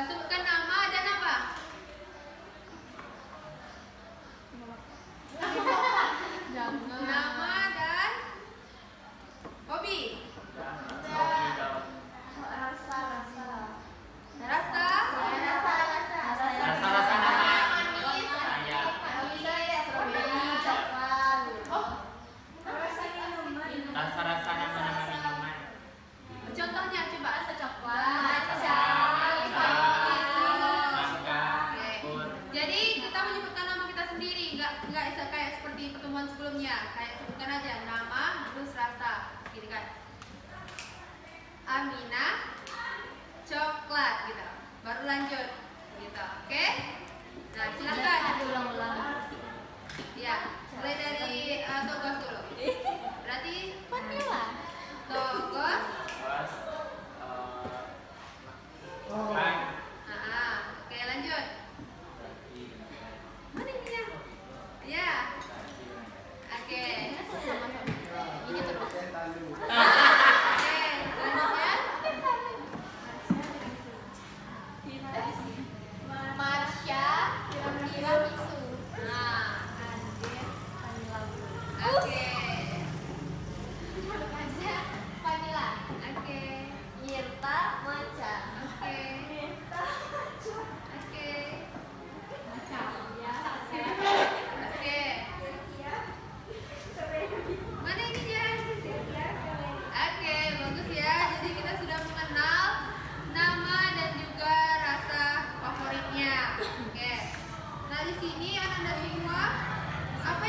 Sebutkan nama dan apa? Nama dan hobi. Rasa nama. Rasa-rasa nama-nama minuman. Contohnya coba. Rasa coklat, Jadi kita menyebutkan nama kita sendiri, nggak kayak seperti pertemuan sebelumnya. Kayak sebutkan aja nama terus rasa, gitu kan? Aminah coklat, gitu. Baru lanjut, gitu. Oke? Nah silakan. Ya, mulai dari Togos dulu. Berarti vanilla. Togos. Oke lanjut. Mana ini ya? Ya. Oke. Ini terus. Oke, selanjutnya. Marsha, tiramisu. Nah, Oke. oke. Vanilla. Oke. Irta, matcha. Oke. Oke. Oke. Mana ini dia? Oke, bagus ya. Jadi kita sudah mengenal nama dan juga rasa favoritnya. Oke. Nah di sini anak-anak semua, apa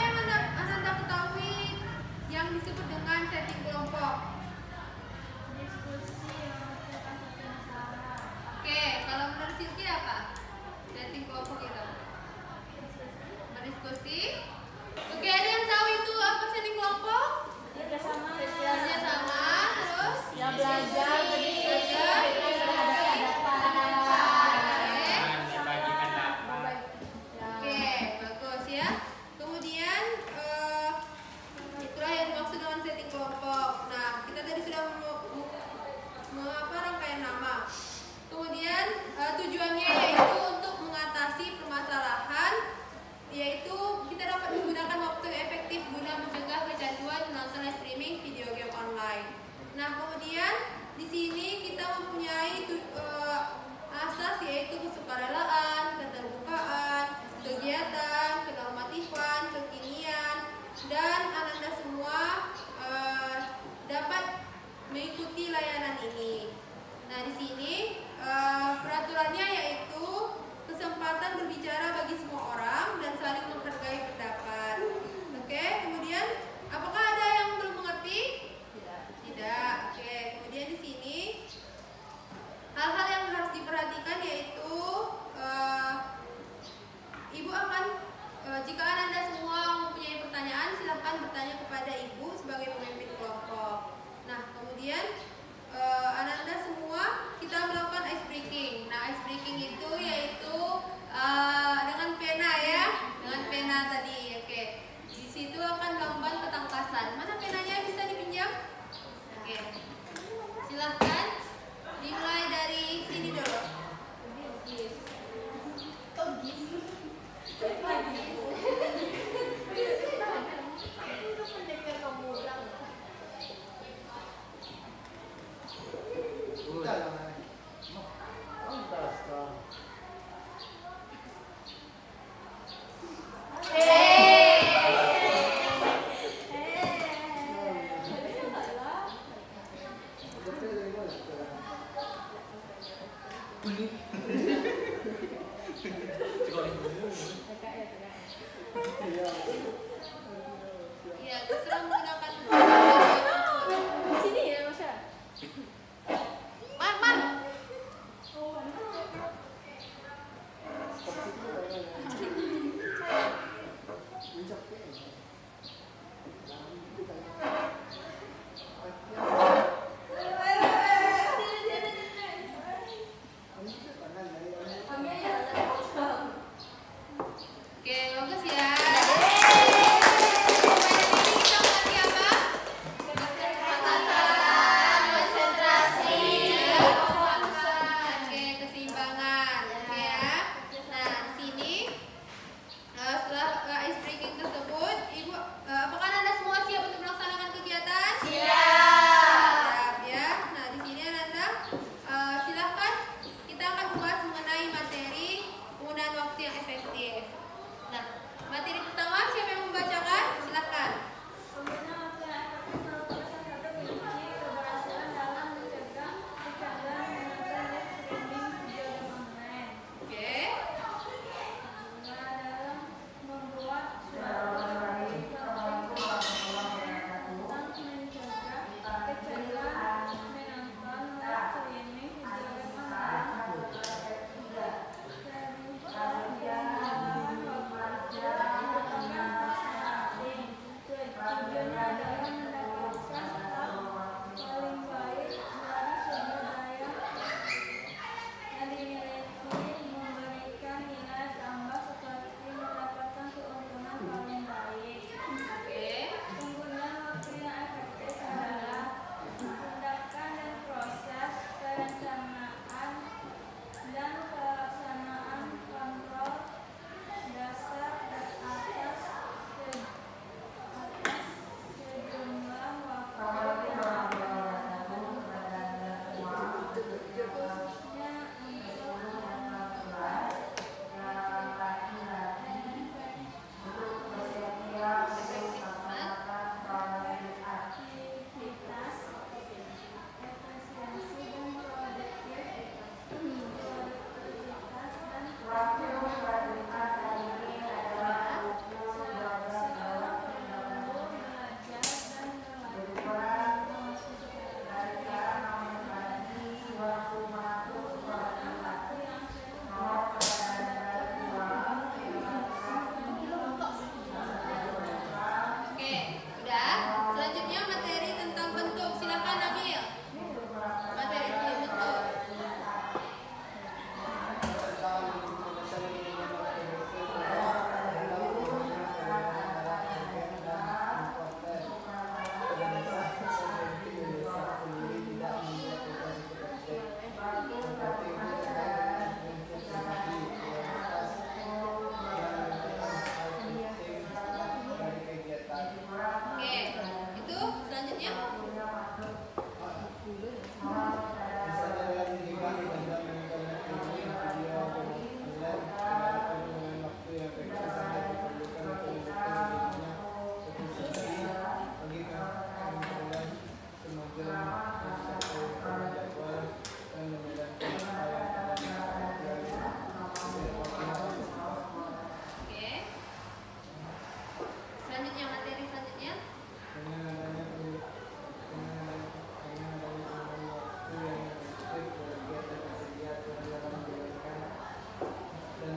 Oke,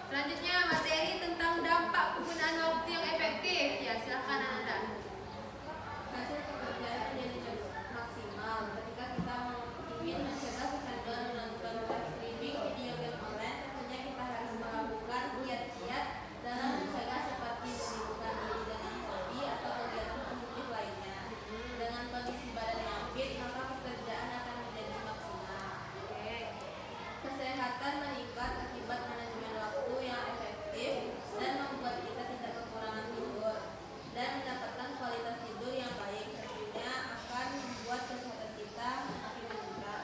selanjutnya materi tentang dampak penggunaan waktu yang efektif. Ya, silakan Anda. Hasil pekerjaan menjadi maksimal ketika kita ingin mencegah kecanduan menonton live streaming video game online. Tentunya kita harus melakukan kiat-kiat dalam mencegah seperti menyibukkan diri dengan hobi atau kegiatan produktif lainnya. Dengan kondisi badan yang fit, maka pekerjaan akan menjadi maksimal. Kesehatan meningkat akibat manajemen waktu yang efektif dan membuat kita tidak kekurangan tidur dan mendapatkan kualitas tidur yang baik. Tentunya akan membuat kesehatan kita makin meningkat.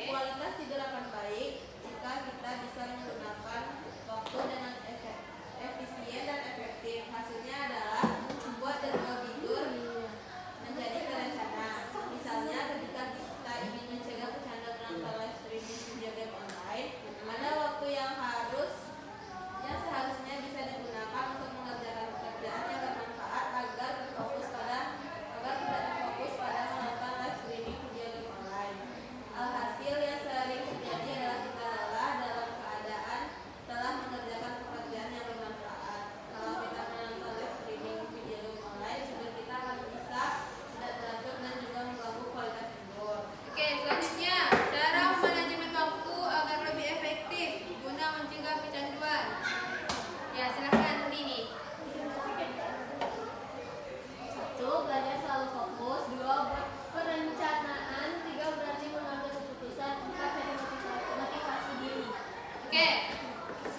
Kualitas tidur akan baik jika kita bisa menggunakan waktu dengan efisien dan efektif. Hasilnya adalah membuat jadwal tidur menjadi terencana. Misalnya ketika kita ingin mencegah kecanduan menonton live streaming video game online, ada waktu yang seharusnya bisa digunakan untuk mengerjakan pekerjaan yang bermanfaat agar tidak terfokus pada menonton live streaming video game online. Alhasil yang sering terjadi adalah kita lelah dalam keadaan telah mengerjakan pekerjaan yang bermanfaat. Kalau kita menonton live streaming video game online, tidur kita akan bisa tidak teratur dan juga mengganggu kualitas tidur. Oke, selanjutnya cara manajemen waktu agar lebih efektif guna mencegah kecanduan. Ya, silakan Dini. 1. Belajar selalu fokus. 2. Buat perencanaan. 3. Berarti mengambil keputusan. 4. Cari motivasi diri. Oke,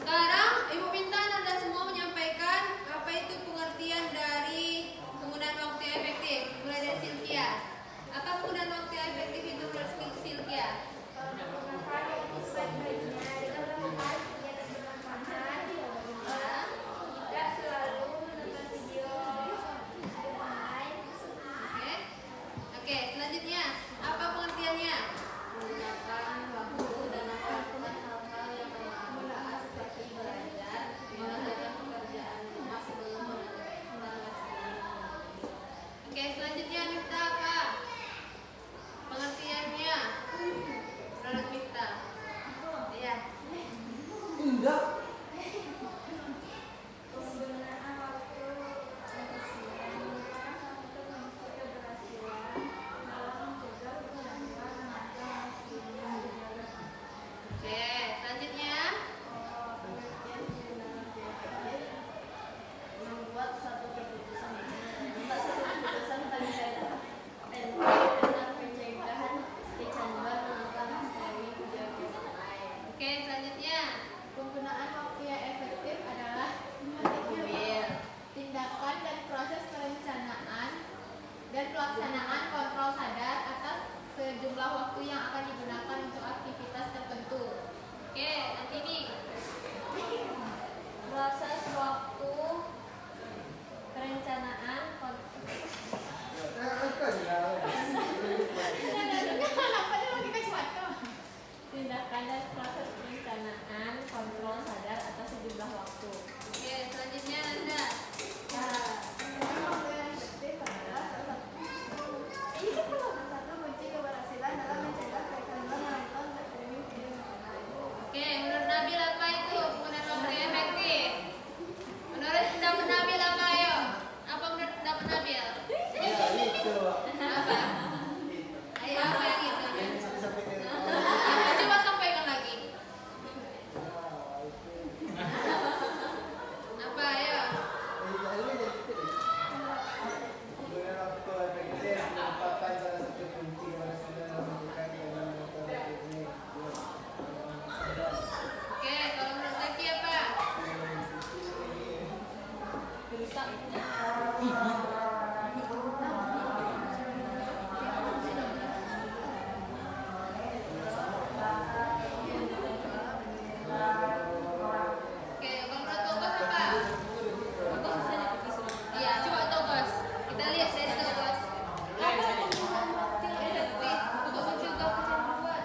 sekarang Ibu minta Anda semua menyampaikan apa itu pengertian dari penggunaan waktu yang efektif. Mulai dari Sylvia. Apa penggunaan waktu yang efektif itu menurut Sylvia? Oke, selanjutnya apa pengertiannya? Menggunakan waktu dalam melakukan hal-hal yang bermanfaat seperti belajar, mengerjakan pekerjaan rumah sebelum menonton. Oke, selanjutnya Miftah apa? Pengertiannya menurut Miftah. Iya. Enggak. Penggunaan waktu efisien untuk mencegah keberhasilan dalam mencegah kecanduan Oke, selanjutnya membuat satu keputusan paling baik dalam pencegahan kecanduan menonton streaming video game online. Oke, selanjutnya Penggunaan waktu yang efektif adalah tindakan dan proses perencanaan dan pelaksanaan kontrol sadar atas sejumlah waktu yang akan digunakan untuk aktivitas tertentu. Oke, nanti nih. Proses waktu perencanaan tindakan dan proses perencanaan kontrol sadar atas sejumlah waktu. Oke, selanjutnya Anda. Oke, menurut Nabil apa itu penggunaan waktu yang efektif? Menurut pendapat Nabil apa ayo? Apa menurut pendapat Nabil? Apa? Ayo apa yang itu? Coba sampaikan lagi. Apa ayo? Oke, kalau menurut Zaki apa? Oke, kalau menurut Togos apa? Iya, coba Togos. Kita lihat dari Togos. Apa penggunaan waktu yang efektif untuk mencegah kecanduan?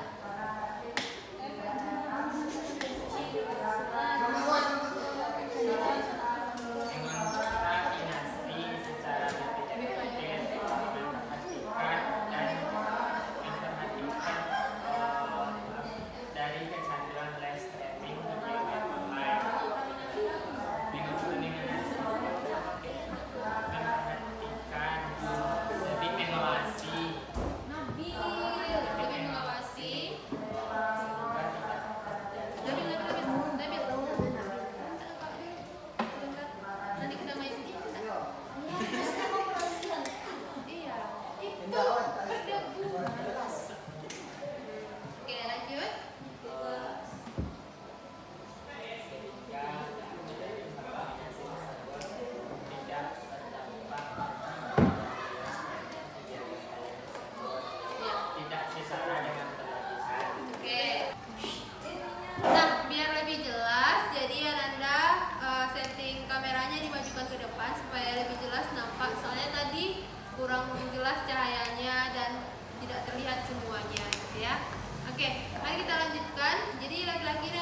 kameranya dimajukan ke depan supaya lebih jelas nampak. Soalnya tadi kurang jelas cahayanya dan tidak terlihat semuanya, gitu ya. Oke, mari kita lanjutkan. Jadi laki-laki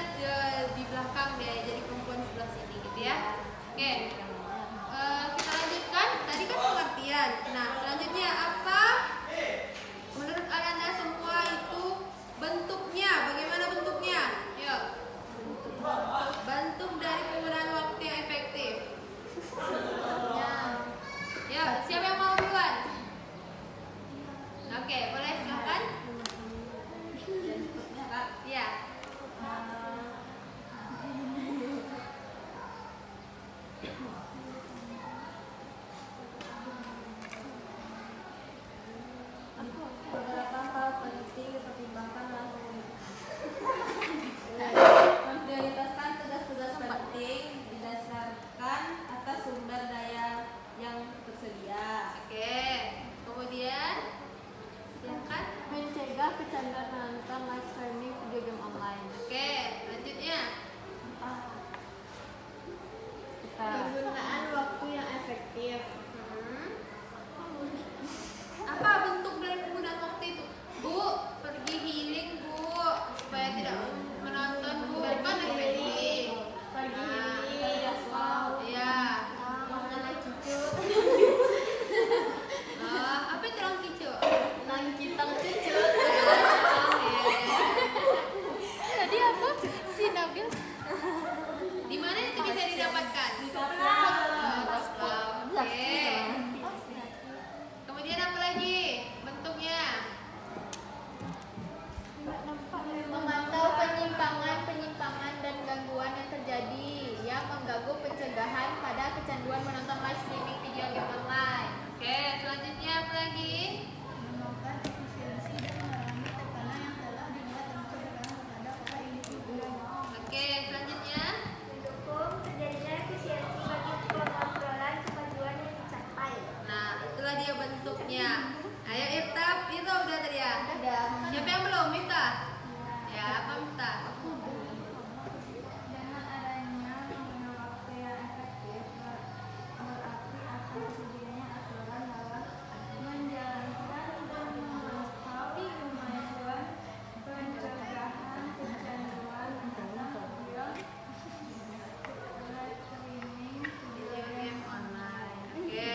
di belakang deh, jadi perempuan sebelah sini, gitu ya. Oke, kita lanjutkan. Tadi kan pengertian. Nah, selanjutnya apa? Menurut Anda semua itu bentuknya, bagaimana bentuknya? Yuk. Bentuk dari penggunaan waktu yang efektif. Ya, siapa yang mau duluan? Oke, boleh silakan. Ya. Beberapa hal penting dipertimbangkan langsung. Memprioritaskan tugas-tugas penting didasarkan atas sumber daya yang tersedia. Oke. Kemudian silakan. Mencegah kecanduan menonton live streaming video game online. Oke, lanjutnya. Penggunaan waktu yang efektif. Apa bentuk dari penggunaan waktu itu? Bu, pergi healing, Bu, supaya tidak menonton, Bu. Kan efektif. Pergi Nah, healing. Wow. Iya. Mengenai cucu. Apa itu orang kicu? Nangkitang cucu. Iya. Tadi apa? Si Nabil. Di mana itu bisa didapatkan? Oke. Kemudian apa lagi bentuknya? Memantau penyimpangan dan gangguan yang terjadi yang mengganggu pencegahan pada kecanduan menonton live streaming video game online. Oke, selanjutnya apa lagi? Melakukan efisiensi dan mengurangi tekanan yang telah dibuat dan pencegahan kepada para individu. Oke, selanjutnya. Mendukung terjadinya efisiensi bagi pengontrolan kemajuan yang dicapai. Nah, itulah dia bentuknya. Ayo Iftah, itu udah tadi ya? Ada. Siapa yang belum? Iftah? Ya, apa Iftah? Dengan adanya penggunaan waktu yang efektif berarti akan tersedianya aturan dalam menjalankan dan memantau kemajuan pencegahan kecanduan menonton live streaming Video game online. Oke,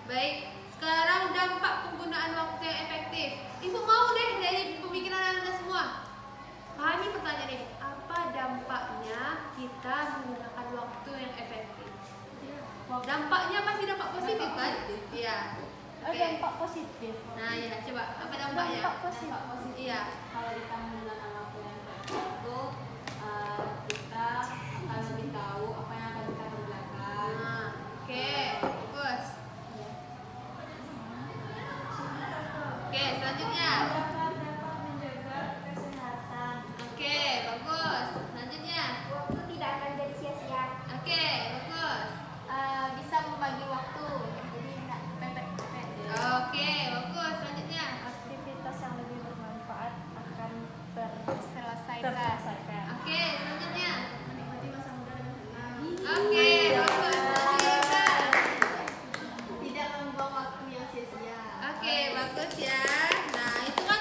baik. Sekarang dampak penggunaan waktu yang efektif. Ibu mau deh dari pemikiran Anda semua. Ini pertanyaan ini. Apa dampaknya kita menggunakan waktu yang efektif? Dampaknya pasti dampak positif kan? Iya. Oke. Dampak positif. Nah, ya coba apa dampaknya? Dampak positif. Iya. Kalau kita menggunakan waktu yang efektif itu kita akan lebih tahu apa yang akan kita kerjakan. Nah, oke, bagus. Oke, selanjutnya. dapat menjaga kesehatan. Oke, bagus. Selanjutnya. Waktu tidak akan jadi sia-sia. Oke, bagus. Bisa membagi waktu. Jadi tidak pepet-pepet. Oke, bagus. Selanjutnya. Aktivitas yang lebih bermanfaat akan terselesaikan. Oke, selanjutnya. Menikmati masa muda dengan tenang. Oke, bagus. Selanjutnya. Tidak membuang waktu yang sia-sia. Oke, bagus ya. Nah, itu kan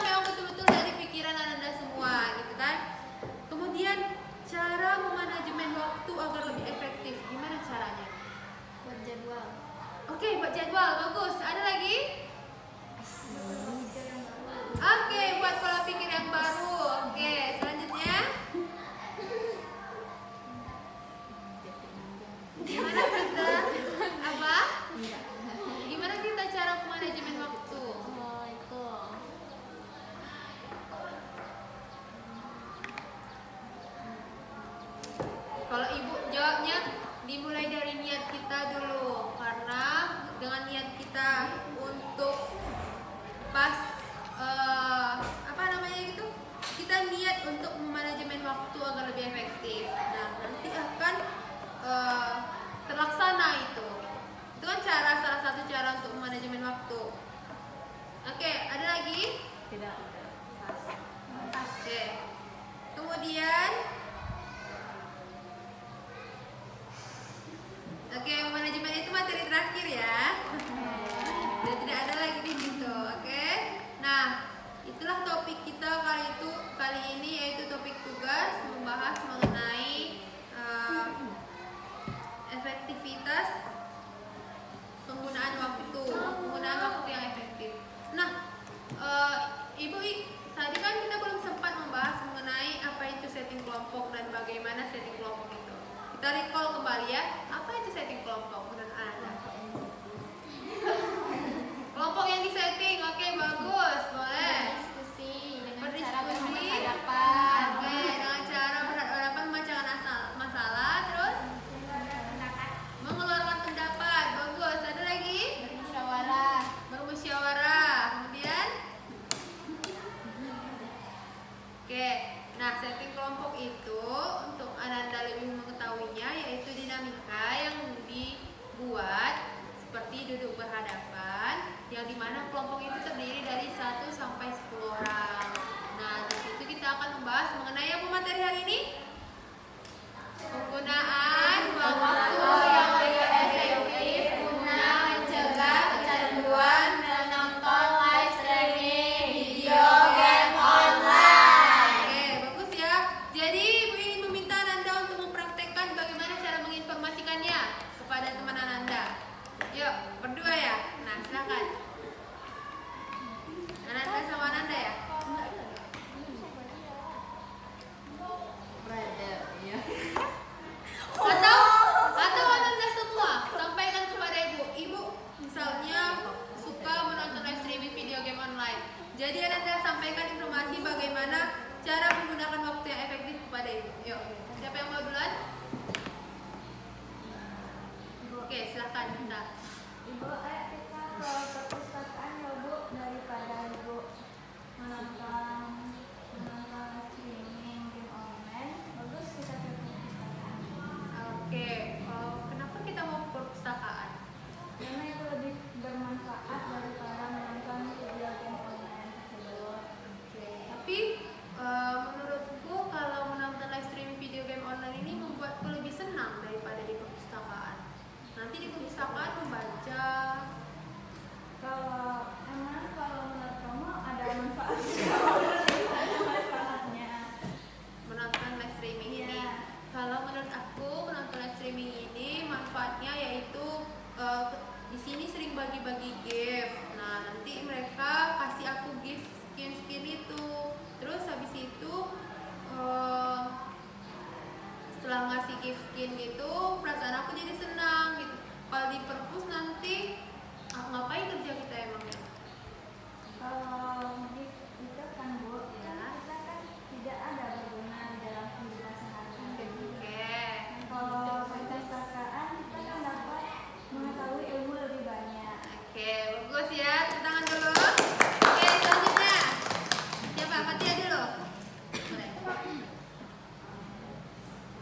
berakhir ya. Udah tidak ada lagi di situ, oke? Nah, itulah topik kita kali ini yaitu topik tugas membahas mengenai efektivitas penggunaan waktu yang efektif. Nah, Ibu, tadi kan kita belum sempat membahas mengenai apa itu setting kelompok dan bagaimana setting kelompok itu. Kita recall kembali ya, apa itu setting kelompok menurut Anda? Kelompok yang disetting, oke, bagus, boleh. Diskusi dengan Berdiskusi. cara berhadapan. Oke, dengan cara berhadapan memecahkan masalah, terus mengeluarkan pendapat, bagus. Ada lagi? Bermusyawarah. Kemudian, oke. Nah, setting kelompok itu untuk Ananda lebih mengetahuinya yaitu dinamika yang dibuat seperti duduk berhadapan, yang dimana kelompok itu terdiri dari 1 sampai 10 orang. Nah, di situ kita akan membahas mengenai apa materi hari ini? Penggunaan waktu yang lebih efektif guna mencegah kecanduan menonton live streaming video game online. Oke, bagus ya. Jadi Ibu ingin meminta Ananda untuk mempraktekkan bagaimana cara menginformasikannya kepada teman Ananda. Yuk, berdua ya. Nah, silakan. Ananda sama Ananda ya. Atau Ananda semua sampaikan kepada Ibu misalnya suka menonton live streaming video game online. Jadi Ananda sampaikan informasi bagaimana cara menggunakan waktu yang efektif kepada Ibu. Yuk, siapa yang mau duluan? Oke, silakan kita. Ibu, kita ke perpustakaan ya Bu, daripada Ibu menonton streaming game online, bagus kita ke perpustakaan. Oke, kenapa kita mau ke perpustakaan? Karena itu lebih bermanfaat daripada menonton video game online tersebut. Oke, tapi menurutku kalau menonton live streaming video game online ini membuatku lebih senang daripada di perpustakaan. Nanti di perpustakaan membaca. Kalau menurut kamu ada manfaatnya? Menonton live streaming ini. Iya. Kalau menurut aku menonton live streaming ini manfaatnya yaitu di sini sering bagi-bagi gift. Nah, nanti mereka kasih aku gift skin itu. Terus habis itu setelah ngasih gift skin gitu, perasaan aku jadi senang gitu. Kalau di perpus nanti ngapain kerja kita emangnya? Kalau itu kan Bu, Ya. kita kan tidak ada berguna dalam kehidupan sehari-hari. Oke. Kalau perpustakaan kita kan dapat mengetahui ilmu lebih banyak. Oke, bagus ya. Tepuk tangan dulu. Oke, selanjutnya. Siapa? Fatia dulu. Boleh.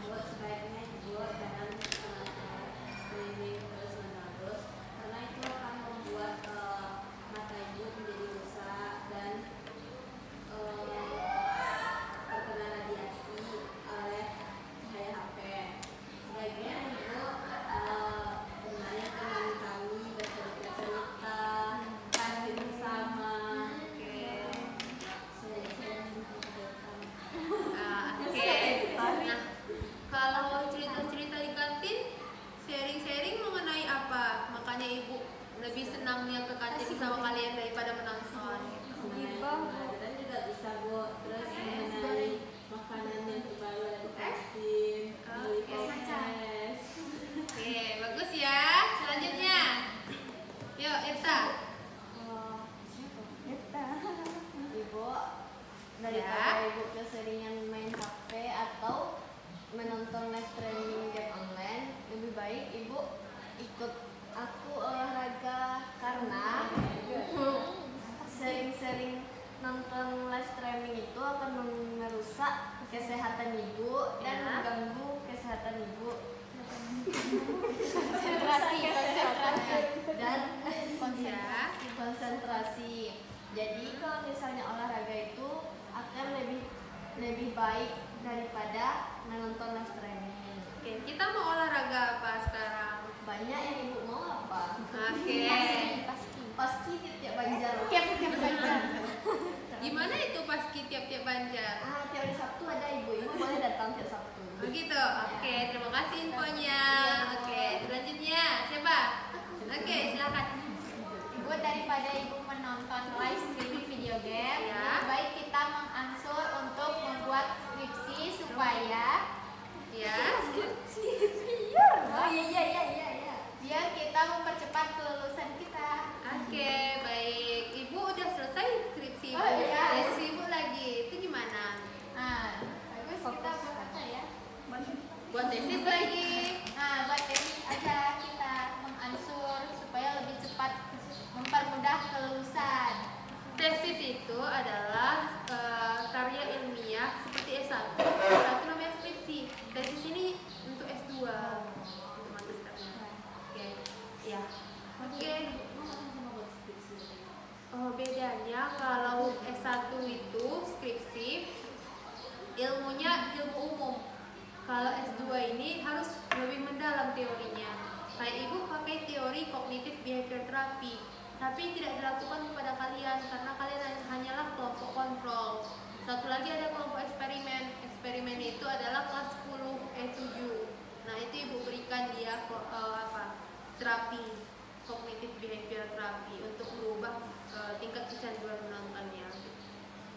Buat sebaiknya juga jangan streaming terus-menerus karena itu akan membuat mata ibu menjadi rusak dan terkena radiasi oleh cahaya HP. Sebaiknya ibu bermain dengan kami, bercerita-cerita, tarik bersama. Oke. Saya Nah, kalau cerita-cerita di kantin, sharing-sharing mengenai apa? Makanya ibu lebih senangnya ke kantin sama kalian daripada menonton. Gitu. dan juga bisa Bu terus mengenai makanan yang terbaru dari kantin, beli podcast. Oke, bagus ya. Selanjutnya, yuk Irta. Ibu daripada ibu keseringan main HP atau menonton live streaming game online, lebih baik ibu ikut aku olahraga karena sering-sering nonton live streaming itu akan merusak kesehatan ibu dan mengganggu kesehatan ibu dan konsentrasi. Jadi kalau misalnya olahraga itu akan lebih baik daripada menonton live streaming. Oke, kita mau olahraga apa sekarang? Banyak yang ibu mau apa? Begitu. Oke, terima kasih infonya. Oke, selanjutnya siapa? Oke, silakan. Ibu, daripada ibu menonton live streaming video game, Ya. lebih baik kita mengansur untuk membuat skripsi supaya Ya. oh iya biar kita mempercepat kelulusan kita. Oke, baik. Ibu udah selesai skripsi Ibu. Oh, iya. Tesis Ibu lagi. Itu gimana? Nah, bagus kita buat apa ya? Buat tesis lagi. Nah, buat tesis aja kita mengansur supaya lebih cepat mempermudah kelulusan. Tesis itu adalah karya ilmiah seperti S1. S1 namanya skripsi. Tesis ini untuk S2. Untuk magisternya. Oke. Ya. Oke. Oh, bedanya kalau S1 itu skripsi ilmunya ilmu umum. Kalau S2 ini harus lebih mendalam teorinya. Kayak ibu pakai teori kognitif behavior therapy, tapi tidak dilakukan kepada kalian karena kalian hanyalah kelompok kontrol. Satu lagi ada kelompok eksperimen. Eksperimen itu adalah kelas 10 E7. Nah, itu ibu berikan dia terapi kognitif behavior therapy untuk merubah tingkat kecanduan menontonnya.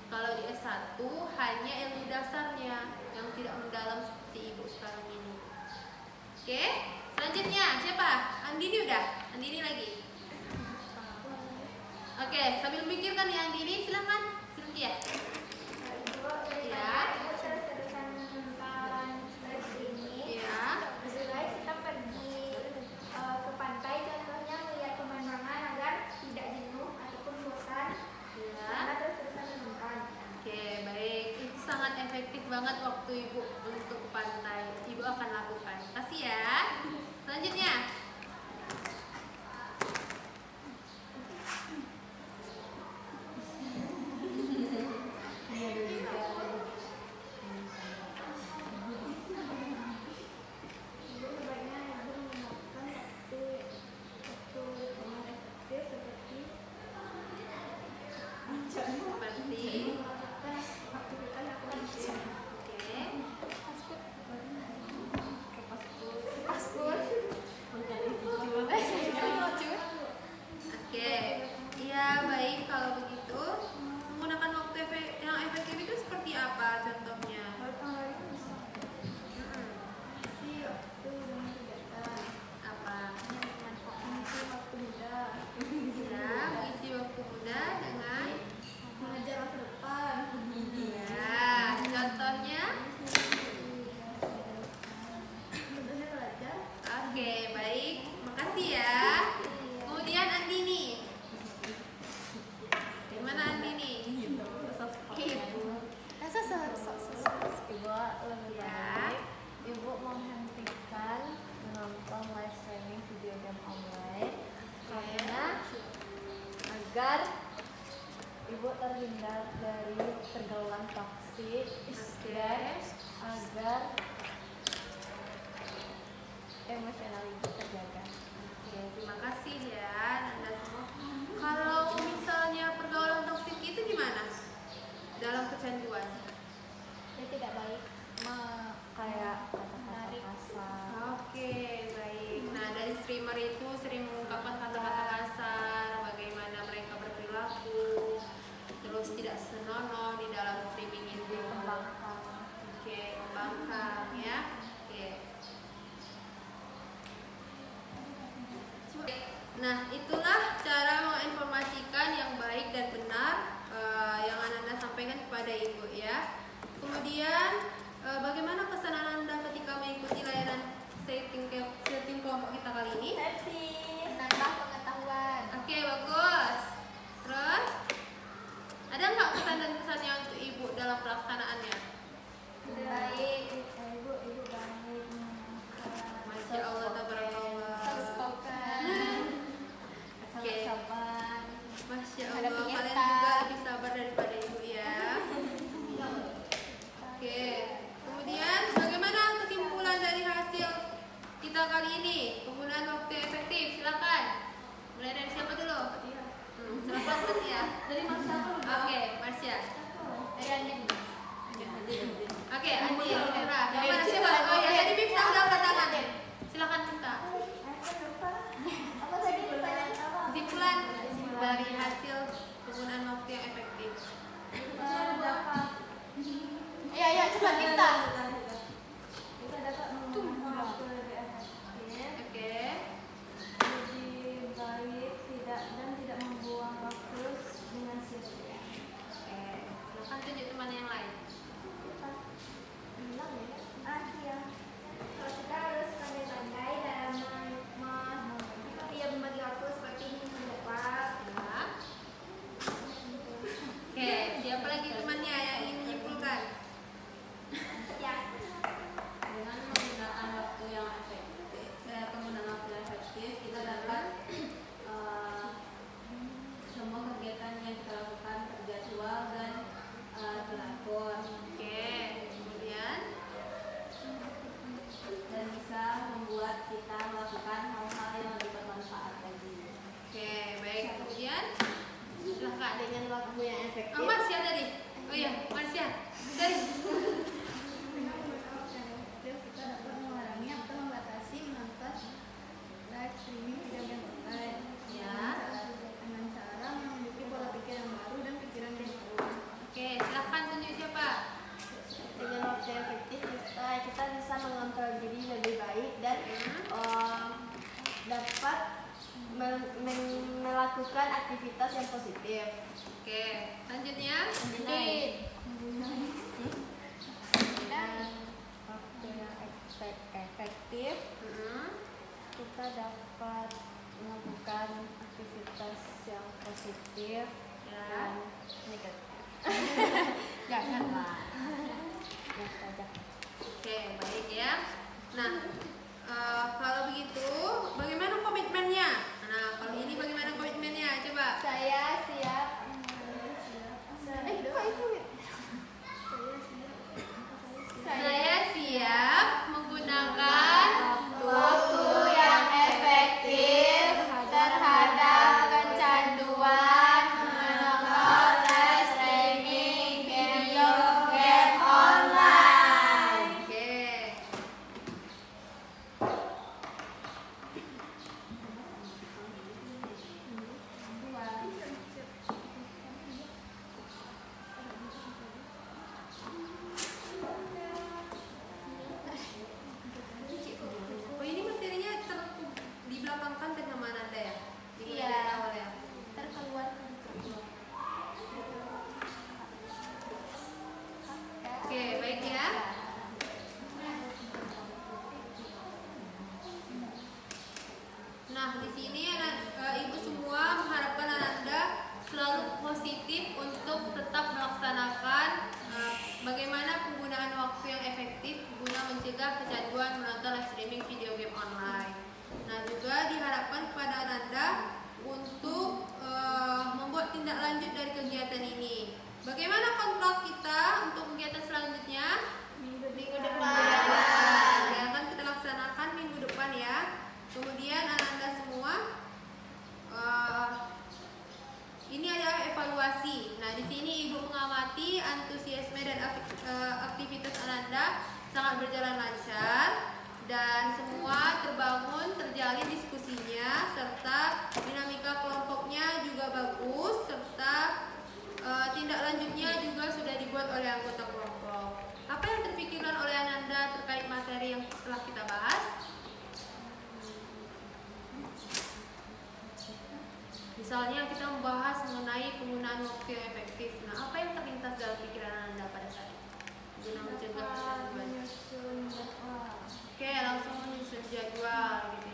Kalau di S1 hanya ilmu dasarnya yang tidak mendalam seperti ibu sekarang ini. Oke, selanjutnya siapa? Andini udah? Andini lagi? Oke, sambil memikirkan ya Andini, silakan. Cynthia. Ya. Terusan tentang skripsi ini. Ya. Lebih baik kita pergi ke pantai, contohnya melihat pemandangan agar tidak jenuh ataupun bosan. Ya. Karena terus-terusan menonton. Oke, baik. Itu sangat efektif banget waktu ibu untuk ke pantai. Ibu akan lakukan. Kasih ya. Selanjutnya. Ibu sebaiknya ibu menggunakan waktu dengan efektif seperti Seperti. melakukan aktivitas yang produktif. Oke. Oke. Iya, baik kalau begitu. Menggunakan waktu yang efektif itu seperti apa contohnya? Apa? Ya, mengisi waktu muda dengan Mengejar masa depan. ya, contohnya. Contohnya belajar. Oke, baik. Makasih ya. Kemudian Andini. Gimana Andini? Ibu. Ibu lebih Ya. baik ibu menghentikan menonton live streaming video game online karena agar ibu terhindar dari tenggelam toksik dan agar emosional ibu terjaga. Oke, terima kasih ya Anda semua. Kalau misalnya pergaulan toksik itu gimana? Dalam kecanduan. Ya tidak baik. Kayak kata-kata kasar. Oke, baik. Nah, dari streamer itu sering mengungkapkan kata-kata kasar, bagaimana mereka berperilaku, terus tidak senonoh di dalam streaming itu. Kembangkan. Oke, membangkang ya. Oke. Nah, itulah cara menginformasikan yang baik dan benar yang Anda sampaikan kepada ibu ya. Kemudian bagaimana pesan Anda ketika mengikuti layanan setting kelompok kita kali ini? Menambah pengetahuan. Oke, bagus. Terus ada nggak pesan dan pesannya untuk ibu dalam pelaksanaannya? Baik. Ibu baik. Masya Allah, tabarakallah. Soft-spoken. Oke. Sabar. Masya Ada Allah, kalian penyerta. juga lebih sabar daripada ibu ya. Oke, kemudian bagaimana kesimpulan dari hasil kita kali ini? Penggunaan waktu efektif, silakan. dari hasil penggunaan waktu yang efektif? dapat Ya, coba kita. Kita dapat menggunakan waktu lebih efektif, Oke. lebih baik, tidak membuang waktu dengan sia-sia. Oke. Silakan tunjuk teman yang lain. Bilang ya. Iya. Kalau kita harus pandai-pandai dalam membagi waktu seperti minggu depan. Ya. Oke. Siapa lagi temannya yang ingin menyimpulkan? Ya. dengan menggunakan waktu yang efektif, penggunaan waktu yang efektif kita dapat semua kegiatan yang kita lakukan terjadwal dan teratur Oke. Kemudian. dan bisa membuat kita melakukan hal-hal yang lebih bermanfaat lagi. Oke. Baik. Kemudian. Silakan. Dengan waktu yang efektif. Oh, Marsya tadi. Oh iya, Marsya. Dari. Kita dapat mengurangi atau membatasi menonton live streaming video game online. Ya. Dengan cara memiliki pola pikir yang baru dan pikiran yang baru. Oke. Silakan tunjuk siapa? Dengan waktu yang efektif kita bisa mengontrol diri lebih baik dan dapat melakukan aktivitas yang positif. Oke. Selanjutnya. Dan waktu yang efektif, kita dapat melakukan aktivitas yang positif Ya. dan negatif. Janganlah. Ya saja. Oke, baik ya. Nah, kalau begitu, bagaimana komitmennya? Nah, kalau ini bagaimana komitmennya? Coba. Saya siap. Kok itu? Saya siap menggunakan Waktu yang efektif terhadap kecanduan menonton live streaming video game online. Oke. Oh, ini materinya di belakang kan sama Nanda ya? Di Iya. dari awal ya? Terkeluar. Oke, baik ya. Nah, di sini ibu semua mengharapkan Anda selalu positif untuk tetap melaksanakan bagaimana penggunaan waktu yang efektif guna mencegah kecanduan menonton live streaming video game online. Nah, juga diharapkan kepada Anda untuk membuat tindak lanjut dari kegiatan ini. Bagaimana kontrak kita untuk kegiatan selanjutnya? Minggu Ya, depan. akan kita laksanakan minggu depan ya. Kemudian Anda semua ini adalah evaluasi. Nah, di sini Ibu mengamati antusiasme dan aktivitas Anda sangat berjalan lancar dan semua terbangun, terjalin diskusinya serta dinamika kelompoknya juga bagus serta tindak lanjutnya juga sudah dibuat oleh anggota kelompok. Apa yang terpikirkan oleh Ananda terkait materi yang telah kita bahas? Misalnya kita membahas mengenai penggunaan waktu yang efektif. Nah, apa yang terlintas dalam pikiran Anda pada saat itu? Guna mencegah kecanduan. Menyusun jadwal. Oke, langsung menyusun jadwal gitu